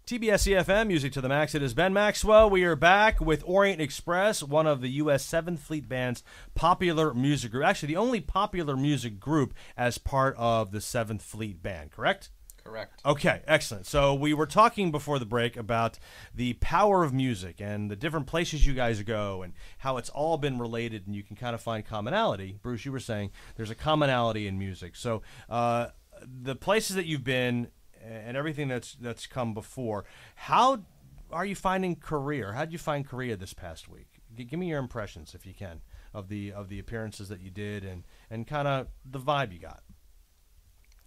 tbs eFM, Music to the Max. It is Ben Maxwell. We are back with Orient Express, one of the U.S. 7th Fleet Band's popular music group. Actually, the only popular music group as part of the 7th Fleet Band, correct? Correct. Okay, excellent. So we were talking before the break about the power of music and the different places you guys go and how it's all been related and you can kind of find commonality. Bruce, you were saying there's a commonality in music. So the places that you've been and everything that's come before, how are you finding Korea? Or how did you find Korea this past week? Give me your impressions, if you can, of the appearances that you did and kind of the vibe you got.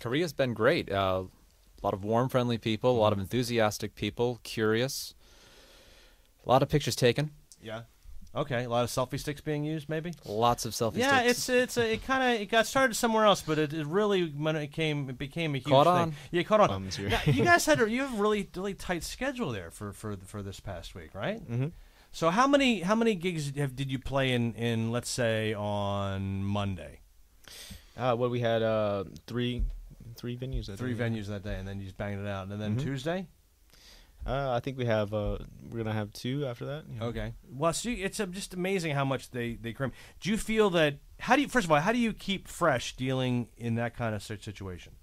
Korea's been great. A lot of warm, friendly people, a lot of enthusiastic people, curious. A lot of pictures taken. Yeah. Okay, a lot of selfie sticks being used, maybe. Lots of selfie sticks. Yeah, it got started somewhere else, but it really when it became a huge caught thing. On. Yeah, caught on. Now, you guys have a really tight schedule there for this past week, right? Mm-hmm. So how many gigs did you play in let's say on Monday? Well, we had three venues. Three venues that day, and then you just banged it out, and then Tuesday. I think we're gonna have 2 after that. Yeah. Okay. Well, so it's just amazing how much they cram. Do you feel that? First of all, how do you keep fresh dealing in that kind of situation?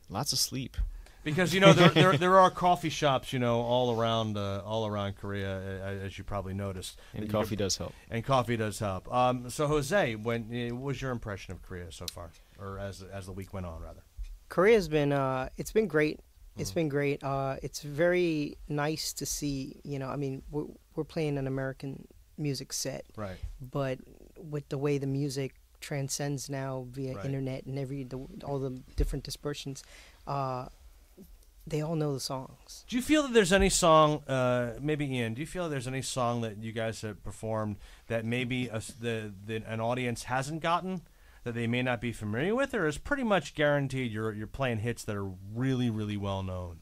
Lots of sleep. Because there are coffee shops all around Korea, as you probably noticed. And coffee does help. And coffee does help. So Jose, what was your impression of Korea so far, or as the week went on, rather? Korea's been it's been great. It's been great. It's very nice to see. I mean, we're playing an American music set, right? But with the way the music transcends now via internet and all the different dispersions, they all know the songs. Do you feel that there's any song, maybe Ian? Do you feel that there's any song that you guys have performed that maybe an audience hasn't gotten, that they may not be familiar with, or is pretty much guaranteed you're playing hits that are really, really well known?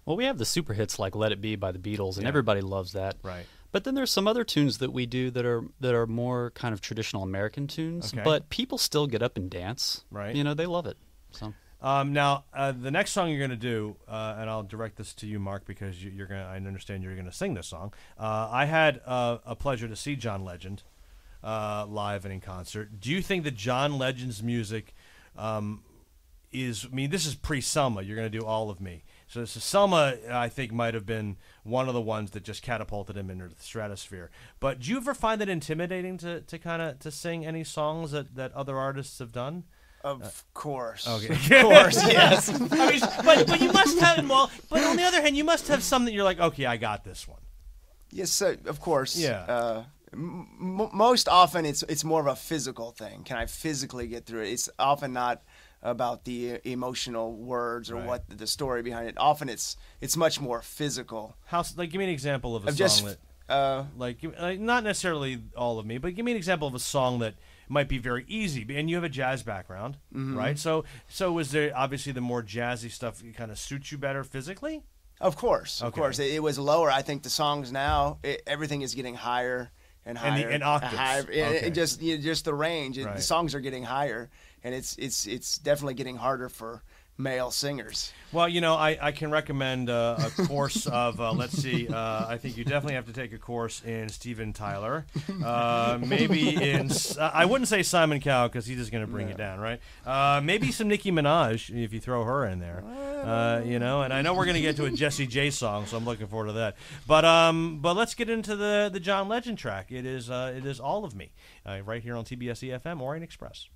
Well, we have the super hits like "Let It Be" by the Beatles, and everybody loves that. Right. But then there's some other tunes that we do that are more kind of traditional American tunes. Okay. But people still get up and dance. Right. They love it. So. Now, the next song you're going to do, and I'll direct this to you, Mark, because I understand you're going to sing this song. I had a pleasure to see John Legend live and in concert. Do you think that John Legend's music this is pre-Selma. You're going to do All of Me. So Selma, I think, might have been one of the ones that just catapulted him into the stratosphere. But do you ever find it intimidating to sing any songs that other artists have done? Of course. Okay. Of course, yes. I mean, but you must have, but on the other hand, you must have some that you're like, okay, I got this one. Yes, of course. Yeah. Most often, it's more of a physical thing. Can I physically get through it? It's often not about the emotional words or what the story behind it. Often, it's much more physical. Give me an example of a song that, not necessarily All of Me, but give me an example of a song that might be very easy, and you have a jazz background, right? So was there obviously the more jazzy stuff kind of suits you better physically? Of course. It was lower. I think the songs now, everything is getting higher and higher, and octaves. Higher, just the range. The songs are getting higher, and it's definitely getting harder for male singers. Well, I can recommend a course of, let's see, I think you definitely have to take a course in Steven Tyler. Maybe in, I wouldn't say Simon Cowell because he's just going to bring it down, right? Maybe some Nicki Minaj if you throw her in there. And I know we're going to get to a Jessie J song, so I'm looking forward to that. But let's get into the John Legend track. It is All of Me, right here on tbs eFM, Orient Express.